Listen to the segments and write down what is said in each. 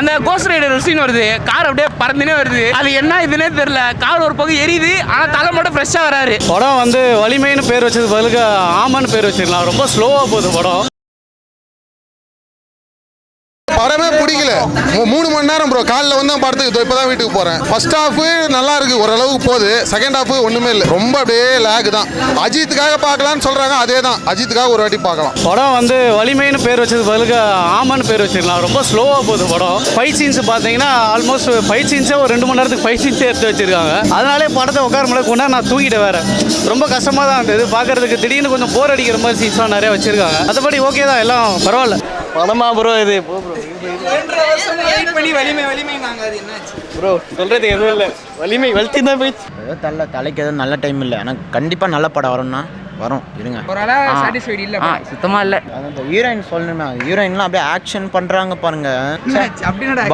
அந்த cost rider scene வருது, car அப்படியே பறந்துனே வருது. அது என்ன இதுன்னே தெரியல. கார் ஒரு பக்கம் எரியுது, ஆனா தலை மட்டும் ஃப்ரெஷ்ஷா வராரு. படம் வந்து வலிமைன்னு பேர் வச்சது பதிலுக்கு ஆமான்னு பேர் வச்சிருக்கலாம். ரொம்ப ஸ்லோவா போகுது படம். படமே பிடிக்கல. 3 மணி நேரம் ப்ரோ. காலைல வந்து படத்துக்கு இப்போ தான் வீட்டுக்கு போகிறேன். ஃபர்ஸ்ட் ஹாஃப் நல்லா இருக்கு, ஓரளவுக்கு போகுது. செகண்ட் ஹாஃப் ஒன்றுமே இல்லை, ரொம்ப அப்படியே லேக் தான். அஜித்துக்காக பார்க்கலான்னு சொல்கிறாங்க, அதே தான். அஜித்துக்காக ஒரு வாட்டி பார்க்கலாம். படம் வந்து வலிமைன்னு பேர் வச்சது பதிலுக்கு ஆமான்னு பேர் வச்சிருக்கலாம். ரொம்ப ஸ்லோவாக போகுது படம். ஃபைட் சீன்ஸ் பார்த்தீங்கன்னா ஆல்மோஸ்ட் ஃபைட் சீன்ஸே ஒரு 2 மணி நேரத்துக்கு ஃபைட் சீன்ஸே எடுத்து வச்சிருக்காங்க. அதனாலே படத்தை உட்கார முடியல, கொண்டா நான் தூங்கிட்டு வேற. ரொம்ப கஷ்டமாக தான் இருந்தது பார்க்கறதுக்கு. திடீர்னு கொஞ்சம் போர் அடிக்கிற மாதிரி சீன்ஸ்லாம் நிறைய வச்சிருக்காங்க. மற்றபடி ஓகே தான், எல்லாம் பரவாயில்ல. படமா ப்ரோ இது? ப்ரோ சொல்றது எதுவும் இல்லை, வலிமை வளர்த்தி தான் போயிடுச்சு. ஏதோ தலைக்கு எதுவும் நல்ல டைம் இல்லை, ஆனால் கண்டிப்பாக நல்ல படம் வரும்னா வரும். இருங்க, சுத்தமா இல்ல. அந்த ஹீரோயின் சொல்லணுமே, ஹீரோயின்லாம் அப்படியே ஆக்ஷன் பண்றாங்க பாருங்க.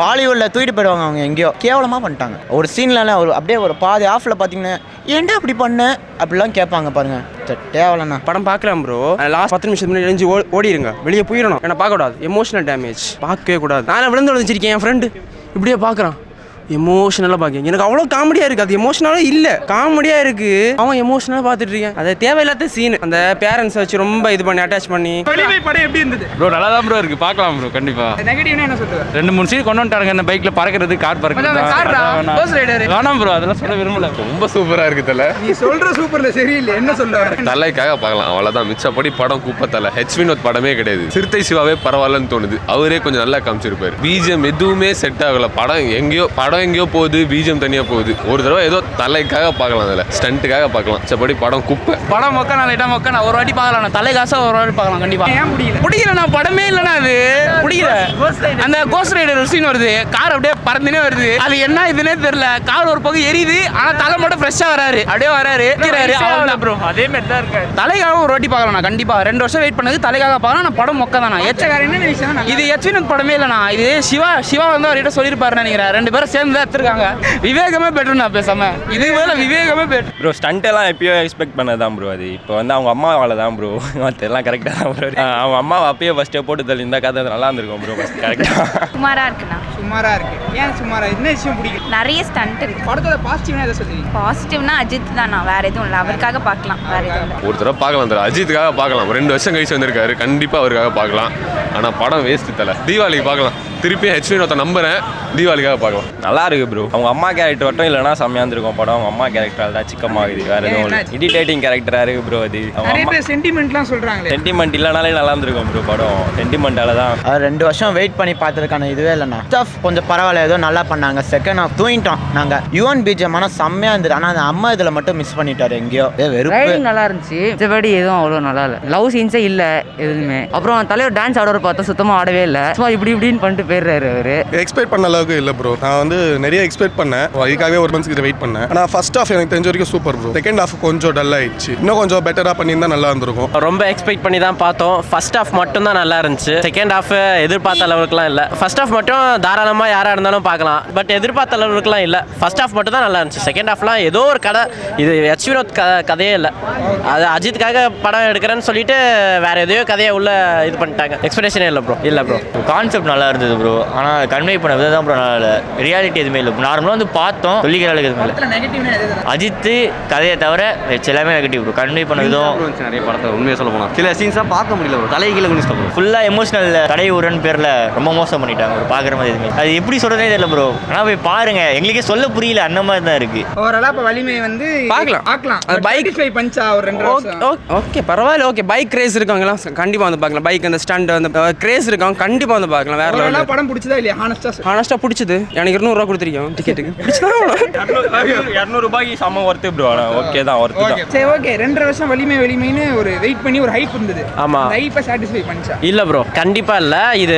பாலிவுட்ல தூக்கிட்டு போயிடுவாங்க அவங்க. எங்கேயோ கேவலமா பண்ணிட்டாங்க ஒரு சீன்ல. ஒரு அப்படியே ஒரு பாதி ஆஃப்ல பாத்தீங்கன்னா ஏன்டா அப்படி பண்ண அப்படிலாம் கேட்பாங்க பாருங்க. தேவலண்ணா படம் பார்க்கலாம் ப்ரோ. லாஸ்ட் 10 நிமிஷத்துக்கு முன்னாடி எழுந்து ஓடிடுங்க, வெளியே போயிடணும். ஏன்னா பார்க்கக்கூடாது, எமோஷனல் டேமேஜ் பார்க்கவே கூடாது. நான் விழுந்து வச்சிருக்கேன், என் ஃப்ரெண்டு இப்படியே பார்க்குறான், எமோஷனலாக பார்க்க. எனக்கு அவ்வளோ காமெடியாக இருக்குது. அது எமோஷனலாக இல்லை, காமெடியாக இருக்குது. அவன் எமோஷனலாக பார்த்துட்டு இருக்கேன். அது தேவையில்லாத சீன். அந்த பேரண்ட்ஸ் வச்சு ரொம்ப இது பண்ணி அட்டாச் பண்ணி. வலிமை படம் எப்படி இருந்தது ப்ரோ? நல்லா தான் ப்ரோ இருக்கு, பார்க்கலாம் ப்ரோ. கண்டிப்பா நெகட்டிவ்னா என்ன சொல்லுவாங்க? 2-3 சீன் கொண்டு வந்துட்டாங்க. இந்த பைக்ல பறக்கிறது, கார் பறக்கிறது வேணாம் ப்ரோ, அதெல்லாம் சொல்ல விரும்பல. ரொம்ப சூப்பராக இருக்கு தலை. நீ சொல்ற சூப்பர்ல சரியில்லை, என்ன சொல்லுவாரு? தலைக்காக பார்க்கலாம், அவ்வளோதான். மிச்சப்படி படம் குப்பை தலை. ஹெச் வினோத் படமே கிடையாது. சிறுத்தை சிவாவே பரவாயில்லன்னு தோணுது. அவரே கொஞ்சம் நல்லா காமிச்சிருப்பாரு. பிஜிஎம் எதுவுமே செட் ஆகல. படம் எங்கேயோ போகுது, பிஜிஎம் தனியா போகுது. ஒரு தடவை ஏதோ தலைக்காக பார்க்கலாம், அதில் ஸ்டண்ட்டுக்காக பார்க்கலாம். மிச்சப்படி படம் குப்பை. படம் மொக்க, நான் லைட்டா மொக்க. நான் ஒரு வாட்டி பார்க்கலாம், தலை காசா ஒரு வாட்டி பார்க்கலாம் கண்டிப்பா. ஏன் பிடிக்கல? நான் படமே இல்லைனா அது பிடிக்கல. அந்த கோஸ்ட் ரைடர் சீன் வருது, கார் அப்படியே பறந்துனே வருது. அது என்ன இதுன்னே தெரியல. கார் ஒரு பக்கம் எரியுது, ஆனா தலை மட்டும் ஃப்ரெஷ்ஷா வராரு. அப்படியே வராரு ப்ரோ. அதே மாதிரி தான் இருக்கு. தலைக்காக ஒரு வாட்டி பார்க்கலாம் நான் கண்டிப்பா. 2 வருஷம் வெயிட் பண்ணது தலைக்காக பார்க்கலாம். நான் படம் மொக்க தானா. இது ஹெச் வினோத் படமே இல்லைனா. இது சிவா வந்து அவர்கிட்ட சொல்லியிருப்பாரு நினைக்கிறேன். 2 பேரும் சேர்ந்து தான் எடுத்துருக்காங்க. விவேகமே பெட்டர்னா பேசாம. இது மேல விவேகமே பெட்டர் ப்ரோ. ஸ்டண்ட் எல்லாம் எப்பயோ எக்ஸ்பெக்ட் பண்ணதான் ப்ரோ. அது இப்போ வந்து அவங்க அம்மாவால தான் ப்ரோ. மற்றெல்லாம் கரெக்டாக தான் ப்ரோ. அவங்க அம்மாவை அப்பயே ஃபஸ்ட்டே போட்டு தள்ளி இந்த கதை நல்லா இருந்திருக்கும் ப்ரோ. கரெக்டாக சுமாரா இருக்குண்ணா. சுமாரா இருக்கு. ஏன் சுமாரா? என்ன விஷயம் பிடிக்கும்? நிறைய ஸ்டண்ட் இருக்கு. படத்தோட பாசிட்டிவ்னா எதை சொல்றீங்க? பாசிட்டிவ்னா அஜித் தானா, வேற எதுவும் இல்லை. அவருக்காக பார்க்கலாம், வேற எதுவும் இல்லை. ஒரு தடவை பார்க்கலாம் தலை. அஜித்துக்காக பார்க்கலாம். 2 வருஷம் கழிச்சு வந்திருக்காரு, கண்டிப்பாக அவருக்காக பார்க்கலாம். ஆனால் படம் வேஸ்ட்டு தலை. தீபாவளிக்கு பார்க்கலாம். திருப்பி ஹெச் வினோத்தை நம்புறேன், தீபாவளிக்காக பார்க்கலாம். நல்லா இருக்கு ப்ரோ. அவங்க அம்மா கேரக்டர் மட்டும் இல்லைனா செம்மையாக இருந்திருக்கும் படம். அவங்க அம்மா கேரக்டர் தான் சிக்கமாகுது, வேற எதுவும் இல்லை. இரிட்டேட்டிங் கேரக்டராக இருக்கு ப்ரோ. அது அவங்க சென்டிமெண்ட்லாம் சொல்றாங்களே. சென்டிமெண்ட் இல்லைனாலே நல்லா இருந்திருக்கும் ப்ரோ படம். சென்டிமெண்டால தான். 2 வருஷம் வெயிட் பண்ணி பார்த்ததுக்கான இதுவே இல்லைண்ணா. ஃபர்ஸ்ட் ஹாஃப் கொஞ்சம் பரவாயில்ல, ஏதோ நல்லா பண்ணாங்க. செகண்ட் ஹாஃப் தூங்கிட்டோம் நாங்கள். யுவன் பிஜிஎம் ஆனால் செம்மையாக இருந்தது. ஆனால் அந்த அம்மா இதில் மட்டும் மிஸ் பண்ணிட்டாரு எங்கேயோ. வெறுப்பு. நல்லா இருந்துச்சு, மற்றபடி எதுவும் அவ்வளோ நல்லா இல்லை. லவ் சீன்ஸே இல்லை எதுவுமே. அப்புறம் தலைவர் டான்ஸ் ஆடுற பார்த்தா சுத்தமாக ஆடவே இல்லை. சும்மா இப்படின்னு பண்ணிட்டு போயிடுறாரு அவரு. எக்ஸ்பெக்ட் பண்ண அளவுக்கு இல்லை ப்ரோ. நான் வந்து நிறைய எக்ஸ்பெக்ட் பண்ணேன், அதுக்காகவே ஒரு மந்த்ஸ் வெயிட் பண்ணேன். ஆனால் ஃபர்ஸ்ட் ஹாஃப் எனக்கு தெரிஞ்ச வரைக்கும் சூப்பர் ப்ரோ. செகண்ட் ஹாஃப் கொஞ்சம் டல் ஆயிடுச்சு. இன்னும் கொஞ்சம் பெட்டராக பண்ணியிருந்தா நல்லா இருந்திருக்கும். ரொம்ப எக்ஸ்பெக்ட் பண்ணி தான் பார்த்தோம். ஃபர்ஸ்ட் ஹாஃப் மட்டும் தான் நல்லா இருந்துச்சு. செகண்ட் ஹாஃப் எதிர்பார்த்த அளவுக்குலாம் இல்லை. ஃபர்ஸ்ட் ஹாஃப் மட்டும் தாராளமாக யாராக இருந்தாலும் பார்க்கலாம். பட் எதிர்பார்த்த அளவுக்குலாம் இல்லை. ஃபர்ஸ்ட் ஹாஃப் மட்டும் தான் நல்லா இருந்துச்சு. செகண்ட் ஹாஃப்லாம் ஏதோ ஒரு கதை. இது ஹெச் வினோத் கதையே இல்லை. அது அஜித்துக்காக படம் எடுக்கிறேன்னு சொல்லிட்டு வேற எதையோ கதையை உள்ள இது பண்ணிட்டாங்க. எக்ஸ்பெக்டேஷனே இல்லை ப்ரோ. இல்லை ப்ரோ. கான்செப்ட் நல்லா இருந்தது ப்ரோ. ஆனால் கன்வே பண்ண விதம் தான் ப்ரோ நல்லா இல்லை. ரியாலிட்டி எதுவுமே இல்லை. நார்மலாக வந்து பார்த்தோம், சொல்லிக்கிற அளவுக்கு எதுவுமே இல்லை. அஜித் கதையை தவிர எல்லாமே நெகட்டிவ் ப்ரோ. கன்வே பண்ண விதம் நிறைய படத்தை உண்மையை சொல்ல போனா சில சீன்ஸாக பார்க்க முடியல ப்ரோ. தலைகீழ குனிச்சு ஃபுல்லாக எமோஷனல் தடை உரன் பேரில் ரொம்ப மோசம் பண்ணிட்டாங்க ப்ரோ. பார்க்குற மாதிரி எதுவுமே அது எப்படி சொல்கிறதே தெரியல ப்ரோ. ஆனால் போய் பாருங்க, எங்களுக்கே சொல்ல புரியல, அந்த மாதிரி தான் இருக்குது. ஓவராலாக இப்போ வலிமை வந்து பார்க்கலாம். பைக் பஞ்சா ஒரு 2 ஓகே பரவாயில்ல. ஓகே பைக் ரேஸ் இருக்கவங்கலாம் கண்டிப்பாக வந்து பார்க்கலாம். பைக் அந்த ஸ்டண்ட் அந்த கிரேஸ் இருக்கவங்க கண்டிப்பாக வந்து பார்க்கலாம். வேற லெவலில் படம் பிடிச்சதா இல்லையா? ஹானஸ்ட்டாக பிடிச்சது. எனக்கு 200 ரூபா கொடுத்துருக்கோம் டிக்கெட்டுக்கு. 200 ரூபாய்க்கு செம்ம ஒர்த்து ப்ரோ. ஓகே தான், ஒர்த்து தான். சரி ஓகே. 2 வருஷம் வலிமைன்னு ஒரு வெயிட் பண்ணி ஒரு ஹைப் இருந்தது. ஆமா, ஹைப்பை சாட்டிஸ்ஃபை பண்ணிச்சா? இல்ல ப்ரோ, கண்டிப்பா இல்ல. இது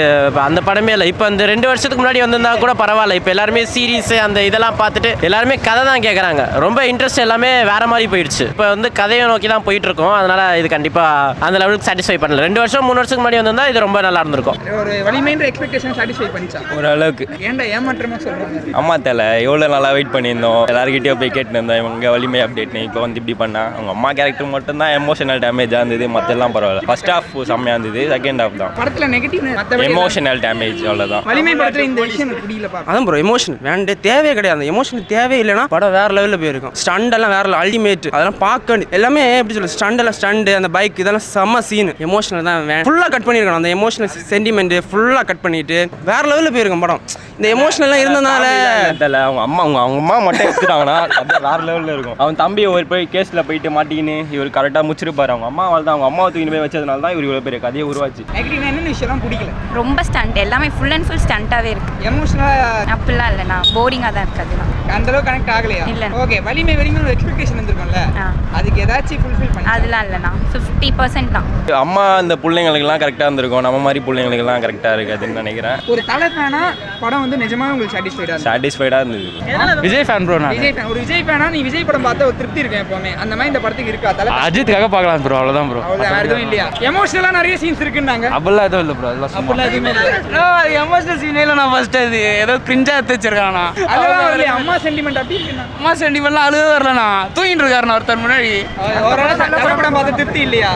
அந்த படமே இல்லை. இப்போ அந்த 2 வருஷத்துக்கு முன்னாடி வந்திருந்தா கூட பரவாயில்ல. இப்போ எல்லாருமே சீரீஸ் அந்த இதெல்லாம் பார்த்துட்டு எல்லாருமே கதை தான் கேட்குறாங்க. ரொம்ப இன்ட்ரெஸ்ட் எல்லாமே வேற மாதிரி போயிடுச்சு. இப்போ வந்து கதையை நோக்கி தான் போயிட்டு இருக்கோம். அதனால இது கண்டிப்பா அந்த லெவலுக்கு சாட்டிஸ்ஃபை பண்ணல. 2 வருஷம் 3 வருஷத்துக்கு முன்னாடி வந்திருந்தா இது ரொம்ப நல்லா இருந்திருக்கும். ஒரு வலிமைன்ற எக்ஸ்பெக்டேஷன் சாட்டிஸ்ஃபை பண்ணிச்சா? ஓரளவுக்கு. ஏன்டா ஏமாற்றமா சொல்றாங்க? அம்மா தெரியல எவ்வளோ நல்லா வெயிட் பண்ணியிருந்தோம், எல்லாருக்கிட்டையும் போய் கேட்டுருந்தோம் இவங்க வலிமை அப்டேட்னு. இப்போ வந்து இப்படி பண்ணா அவங்க அம்மா கேரக்டர் மட்டும் தான் எமோஷனல் டேமேஜாக இருந்தது, மற்றெல்லாம் பரவாயில்ல. ஃபர்ஸ்ட் ஹாஃப் செம்மையாக இருந்தது, செகண்ட் ஹாஃப் தான் படத்துல நெகட்டிவ் எமோஷனல் டேமேஜ், அவ்வளோதான். வலிமை படத்துல இந்த விஷயம் எனக்கு புரியலப்பா. அதான் ப்ரோ எமோஷன் வேண்டே தேவையே கிடையாது. அந்த எமோஷன் தேவையே இல்லைன்னா படம் வேற லெவலில் போயிருக்கும். ஸ்டண்ட் எல்லாம் வேற அல்டிமேட், அதெல்லாம் பார்க்க வேண்டிய எல்லாமே எப்படி சொல்ல ஸ்டண்ட் அந்த பைக் இதெல்லாம் செம்ம சீன். எமோஷனல் தான் ஃபுல்லாக கட் பண்ணியிருக்கணும். அந்த எமோஷனல் சென்டிமெண்ட் ஃபுல்லாக கட் பண்ணிட்டு வேற லெவலில் போயிருக்கும் படம். இந்த எமோஷனல்லாம் இருந்ததுனால தெரியல அவங்க அம்மா மட்டும் எடுத்துட்டாங்கன்னா அப்படியே வேற லெவலில் இருக்கும். அவன் தம்பி ஒரு போய் கேஸில் போயிட்டு மாட்டிக்கின்னு இவர் கரெக்டாக முடிச்சிருப்பாரு. அவங்க அம்மாவால் தான், அவங்க அம்மாவை தூக்கிட்டு போய் வச்சதுனால தான் இவர் இவ்வளோ பெரிய கதையை உருவாச்சு. நெகட்டிவ் என்ன விஷயம்லாம் பிடிக்கல? ரொம்ப ஸ்டண்ட் எல்லாமே ஃபுல் அண்ட் ஃபுல் ஸ்டண்ட்டாகவே இருக்கு. எமோஷனலா அப்படிலாம் இல்லைண்ணா, போரிங்காக தான் இருக்கு. அதெல்லாம் அந்த அளவுக்கு கனெக்ட் ஆகலையா? இல்ல. ஓகே, வலிமை வரைக்கும் ஒரு எக்ஸ்பெக்டேஷன் இருந்திருக்கும்ல, அதுக்கு ஏதாச்சும் ஃபுல்ஃபில் பண்ணி? அதெல்லாம் இல்லைண்ணா, 50% தான். அம்மா அந்த பிள்ளைங்களுக்கெல்லாம் கரெக்டாக இருந்திருக்கும், நம்ம மாதிரி பிள்ளைங்களுக்கெல்லாம் கரெக்டாக இருக்காதுன்னு நினைக்கிறேன். ஒரு தலை ஃபேனா படம் வந்து நிஜமாவே உங்களுக்கு சாட்டிஸ்ஃபைடாக இருந்தது. Vijay fan bro. Vijay fan. ஒரு விஜய் ஃபேனா நீ விஜய் படம் பார்த்தா ஒரு திருப்தி இருக்கும் எப்பவுமே. அந்த மாதிரி இந்த படத்துக்கு இருக்கா? தலை அஜித்துக்காக பார்க்கலாம் ப்ரோ, அவ்வளோதான் ப்ரோ. அவ்வளோ வேற எதுவும் இல்லையா? எமோஷனலா நிறைய சீன்ஸ் இருக்குன்னாங்க. அப்படிலாம் எதுவும் இல்லை ப்ரோ, அதெல்லாம் அப்படிலாம் எதுவுமே இல்லை. எமோஷனல் சீனே இல்லை. நான் ஃபர்ஸ்ட் அது ஏதோ கிரிஞ்சா எடுத்து வச்சிருக்கானா. அதெல்லாம் இல்லையா? அம்மா சென்டிமெண்ட் அப்படி இருக்குண்ணா. அம்மா சென்டிமெண்ட்லாம் அழுவே வரலண்ணா, தூங்கிட்டு இருக்காருண்ணா ஒருத்தர் முன்னாடி. ஓரளவு தலை படம் பார்த்து திருப்தி இல்லையா?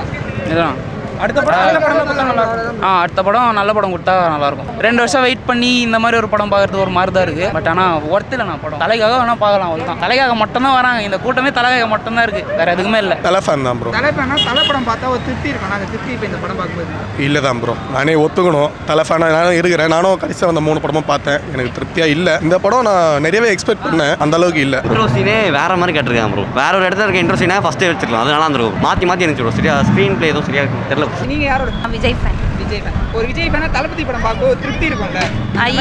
இதுதான் அடுத்த படம் நல்ல படம் பார்த்தா நல்லா இருக்கும். அடுத்த படம் நல்ல படம் கொடுத்தா நல்லாயிருக்கும். 2 வருஷம் வெயிட் பண்ணி இந்த மாதிரி ஒரு படம் பார்க்கறதுக்கு ஒரு மாதிரி தான் இருக்குது. பட் ஆனால் ஒர்த்து இல்லை நான் படம். தலைக்காக வேணால் பார்க்கலாம், அவ்வளோதான். தலைக்காக மட்டும்தான் வராங்க, இந்த கூட்டமே தலைக்காக மட்டும்தான் இருக்குது, வேறு எதுவுமே இல்லை. தலை ஃபேன் தான் ப்ரோ. தலை ஃபேனா தலை படம் பார்த்தா ஒரு திருப்தி இருக்கும். நாங்கள் திருப்தி இப்போ இந்த படம் பார்க்கும்போது இல்லை தான் ப்ரோ, நானே ஒத்துக்கணும். தலை ஃபேனாக நானும் இருக்கிறேன். நானும் கடைசியாக வந்த 3 படமும் பார்த்தேன், எனக்கு திருப்தியாக இல்லை. இந்த படம் நான் நிறையவே எக்ஸ்பெக்ட் பண்ணேன், அந்த அளவுக்கு இல்லை. இன்ட்ரோ சீனே வேற மாதிரி கேட்டிருக்காங்க ப்ரோ. வேற ஒரு இடத்துல இருக்க இன்ட்ரோ சீனே ஃபஸ்ட்டே வச்சுக்கலாம், அது நல்லா இருந்திருக்கும். மாற்றி இருந்துச்சு ப்ரோ. சரியா ஸ்க்ரீன் பிளே எதுவும் சரியா தெரியல. நீங்கள் யாரோட? விஜய் ஃபேன். விஜய் ஃபேன். ஒரு விஜய் ஃபேனா தளபதி படம் பார்க்க திருப்தி இருக்கும்ல?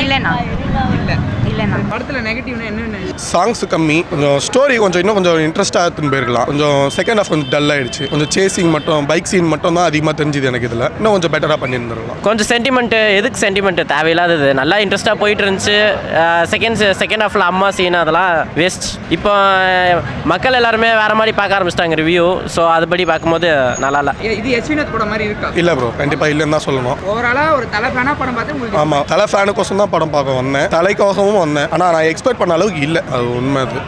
இல்லைண்ணா, இல்லைண்ணா. படத்தில் நெகட்டிவ்னா என்னென்ன? சாங்ஸ் கம்மி, கொஞ்சம் ஸ்டோரி இன்னும் கொஞ்சம் இன்ட்ரெஸ்ட்டாக எடுத்துன்னு போயிருக்கலாம். கொஞ்சம் செகண்ட் ஹாஃப் கொஞ்சம் டல் ஆயிடுச்சு. கொஞ்சம் சேசிங் மட்டும், பைக் சீன் மட்டும் தான் அதிகமாக தெரிஞ்சுது எனக்கு. இதில் இன்னும் கொஞ்சம் பெட்டராக பண்ணியிருந்துருக்கலாம். கொஞ்சம் சென்டிமெண்ட்டு, எதுக்கு சென்டிமெண்ட்டு தேவையில்லாதது. நல்லா இன்ட்ரெஸ்ட்டாக போயிட்டு இருந்துச்சு. செகண்ட் ஹாஃபில் அம்மா சீன் அதெல்லாம் வேஸ்ட். இப்போ மக்கள் எல்லாருமே வேற மாதிரி பார்க்க ஆரம்பிச்சிட்டாங்க ரிவ்யூ. ஸோ அதுபடி பார்க்கும்போது நல்லா இல்லை. இது எஸ்வினத் படம் மாதிரி இருக்கா? இல்லை ப்ரோ, கண்டிப்பாக இல்லைன்னு தான் சொல்லணும். ஓவராலாக ஒரு தலை ஃபேனா படம் பார்த்து உங்களுக்கு? ஆமாம், தலை ஃபேனுக்கோசம் தான் படம் பார்க்க வந்தேன், தலைக்கோசமும் வந்தேன். ஆனால் நான் எக்ஸ்பெக்ட் பண்ண அளவுக்கு இல்லை, அது உண்மை. அது